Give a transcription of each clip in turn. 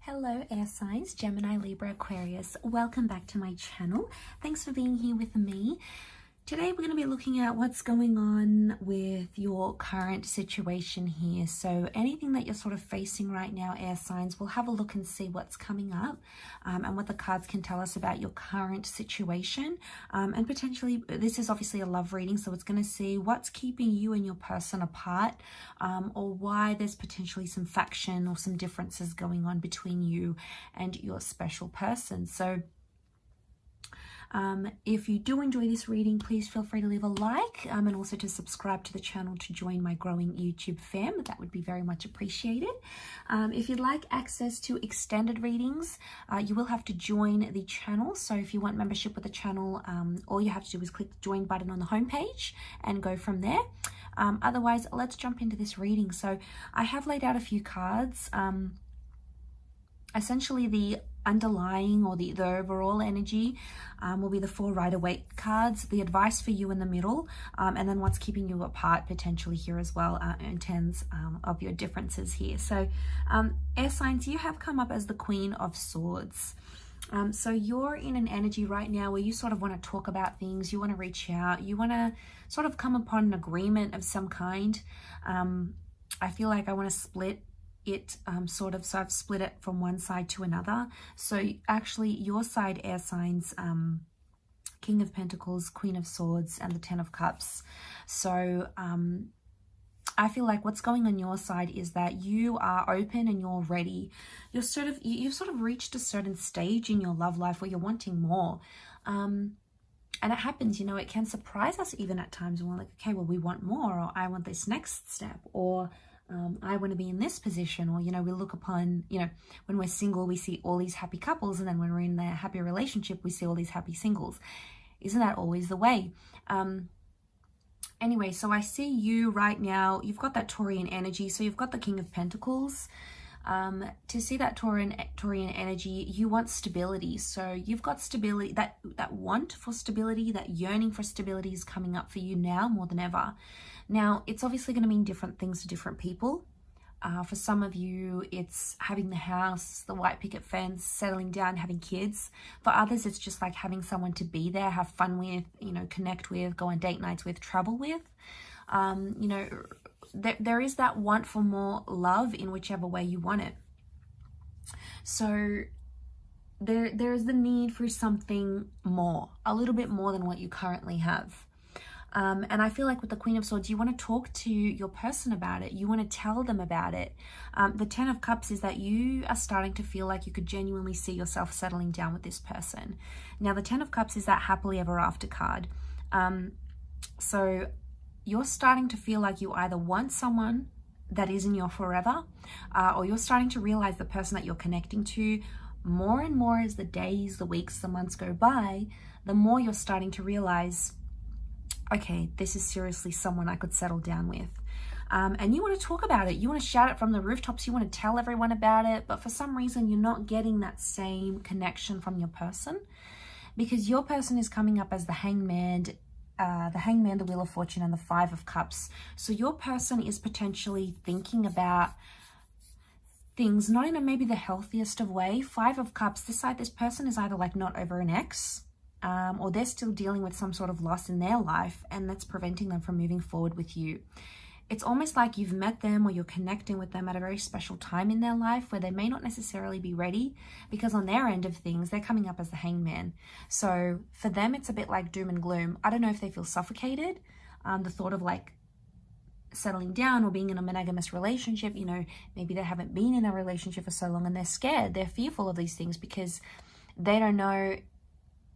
Hello air signs, Gemini, Libra, Aquarius. Welcome back to my channel. Thanks for being here with me. Today we're going to be looking at what's going on with your current situation here. So anything that you're sort of facing right now, air signs, we'll have a look and see what's coming up and what the cards can tell us about your current situation. And potentially, this is obviously a love reading, so it's going to see what's keeping you and your person apart, or why there's potentially some faction or some differences going on between you and your special person. So if you do enjoy this reading, please feel free to leave a like and also to subscribe to the channel to join my growing YouTube fam. That would be very much appreciated. If you'd like access to extended readings, you will have to join the channel. So if you want membership with the channel, all you have to do is click the join button on the homepage and go from there. Otherwise, let's jump into this reading. So I have laid out a few cards. Essentially, the underlying or the overall energy will be the 4 Rider-Waite cards, the advice for you in the middle, and then what's keeping you apart potentially here as well in terms of your differences here. So air signs, you have come up as the Queen of Swords. So you're in an energy right now where you sort of want to talk about things, you want to reach out, you want to sort of come upon an agreement of some kind. I feel like I want to split it so I've split it from one side to another. So actually your side, air signs, King of Pentacles, Queen of Swords, and the 10 of Cups. So I feel like what's going on your side is that you are open and you're ready. You've sort of reached a certain stage in your love life where you're wanting more. And it happens, you know, it can surprise us even at times when we're like, okay, well, we want more, or I want this next step, or I want to be in this position, or, you know, we look upon, you know, when we're single, we see all these happy couples, and then when we're in a happy relationship, we see all these happy singles. Isn't that always the way? Anyway, so I see you right now, you've got that Taurian energy, so you've got the King of Pentacles. To see that Taurian energy, you want stability. So you've got stability, that want for stability, that yearning for stability is coming up for you now more than ever. Now, it's obviously going to mean different things to different people. For some of you, it's having the house, the white picket fence, settling down, having kids. For others, it's just like having someone to be there, have fun with, you know, connect with, go on date nights with, travel with. You know, there is that want for more love in whichever way you want it. So there is the need for something more, a little bit more than what you currently have. And I feel like with the Queen of Swords, you want to talk to your person about it. You want to tell them about it. The 10 of Cups is that you are starting to feel like you could genuinely see yourself settling down with this person. Now, the 10 of Cups is that happily ever after card. So you're starting to feel like you either want someone that is in your forever, or you're starting to realize the person that you're connecting to more and more as the days, the weeks, the months go by, the more you're starting to realize, okay, this is seriously someone I could settle down with. And you want to talk about it. You want to shout it from the rooftops. You want to tell everyone about it. But for some reason, you're not getting that same connection from your person, because your person is coming up as the Hangman, the Wheel of Fortune, and the 5 of Cups. So your person is potentially thinking about things not in maybe the healthiest of way. 5 of Cups, this person is either like not over an ex, or they're still dealing with some sort of loss in their life, and that's preventing them from moving forward with you. It's almost like you've met them or you're connecting with them at a very special time in their life where they may not necessarily be ready, because on their end of things, they're coming up as the Hangman. So for them, it's a bit like doom and gloom. I don't know if they feel suffocated. The thought of like settling down or being in a monogamous relationship, you know, maybe they haven't been in a relationship for so long and they're scared. They're fearful of these things because they don't know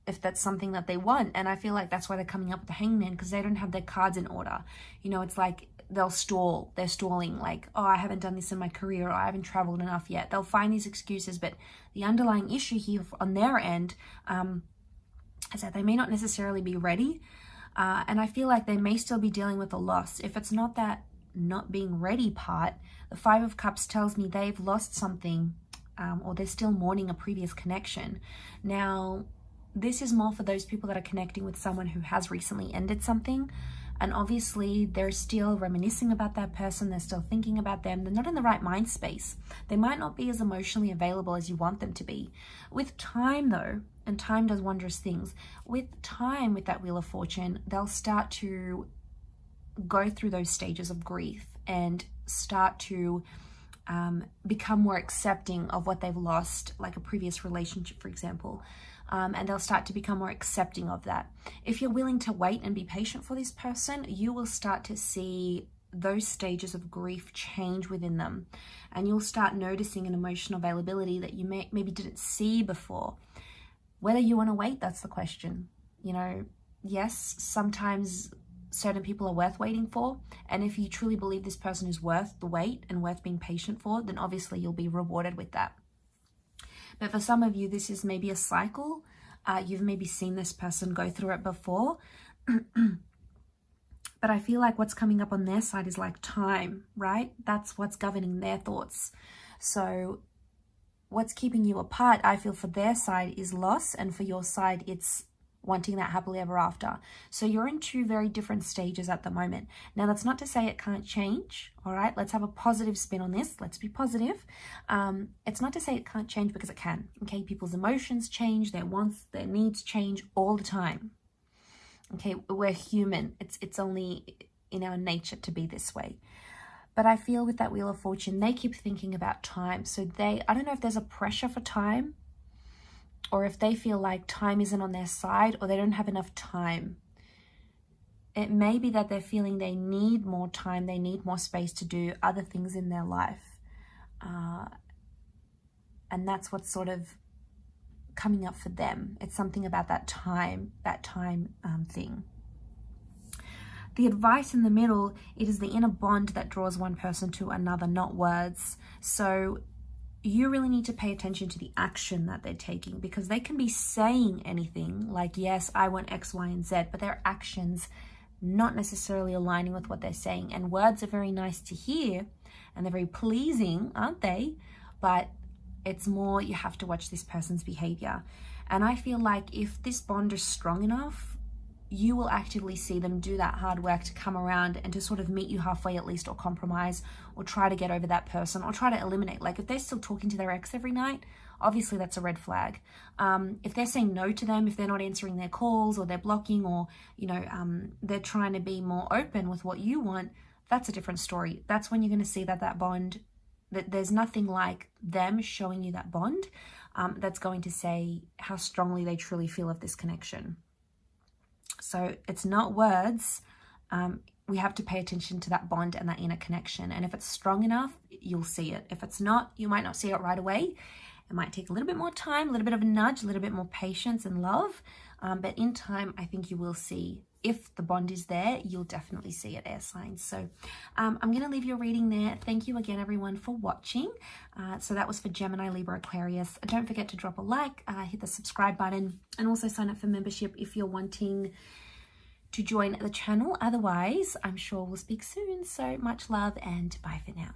if that's something that they want. And I feel like that's why they're coming up with the Hangman, because they don't have their cards in order. You know, it's like they'll stall. They're stalling, like, oh, I haven't done this in my career, or I haven't traveled enough yet. They'll find these excuses, but the underlying issue here on their end is that they may not necessarily be ready. And I feel like they may still be dealing with a loss. If it's not that not being ready part, the 5 of Cups tells me they've lost something, or they're still mourning a previous connection. Now, this is more for those people that are connecting with someone who has recently ended something. And obviously they're still reminiscing about that person, they're still thinking about them, they're not in the right mind space. They might not be as emotionally available as you want them to be. With time though, and time does wondrous things, with time, with that Wheel of Fortune, they'll start to go through those stages of grief and start to become more accepting of what they've lost, like a previous relationship, for example. And they'll start to become more accepting of that. If you're willing to wait and be patient for this person, you will start to see those stages of grief change within them. And you'll start noticing an emotional availability that you maybe didn't see before. Whether you want to wait, that's the question. You know, yes, sometimes certain people are worth waiting for. And if you truly believe this person is worth the wait and worth being patient for, then obviously you'll be rewarded with that. But for some of you, this is maybe a cycle. You've maybe seen this person go through it before. But I feel like what's coming up on their side is like time, right? That's what's governing their thoughts. So what's keeping you apart, I feel, for their side is loss, and for your side, it's wanting that happily ever after. So you're in two very different stages at the moment. Now, that's not to say it can't change, all right? Let's have a positive spin on this. Let's be positive. It's not to say it can't change, because it can, okay? People's emotions change, their wants, their needs change all the time, okay? We're human. It's only in our nature to be this way. But I feel with that Wheel of Fortune, they keep thinking about time. So I don't know if there's a pressure for time, or if they feel like time isn't on their side, or they don't have enough time. It may be that they're feeling they need more time, they need more space to do other things in their life. And that's what's sort of coming up for them. It's something about that time thing. The advice in the middle, it is the inner bond that draws one person to another, not words. So you really need to pay attention to the action that they're taking, because they can be saying anything like, yes, I want X, Y, and Z, but their actions not necessarily aligning with what they're saying. And words are very nice to hear and they're very pleasing, aren't they? But it's more, you have to watch this person's behavior. And I feel like if this bond is strong enough, you will actively see them do that hard work to come around and to sort of meet you halfway at least, or compromise, or try to get over that person, or try to eliminate. Like if they're still talking to their ex every night, obviously that's a red flag. If they're saying no to them, if they're not answering their calls, or they're blocking, or, you know, they're trying to be more open with what you want, that's a different story. That's when you're going to see that bond, that there's nothing like them showing you that bond that's going to say how strongly they truly feel of this connection. So it's not words. We have to pay attention to that bond and that inner connection. And if it's strong enough, you'll see it. If it's not, you might not see it right away. It might take a little bit more time, a little bit of a nudge, a little bit more patience and love. But in time, I think you will see. If the bond is there, you'll definitely see it, air signs. So I'm going to leave your reading there. Thank you again, everyone, for watching. So that was for Gemini, Libra, Aquarius. Don't forget to drop a like, hit the subscribe button, and also sign up for membership if you're wanting to join the channel. Otherwise, I'm sure we'll speak soon. So much love, and bye for now.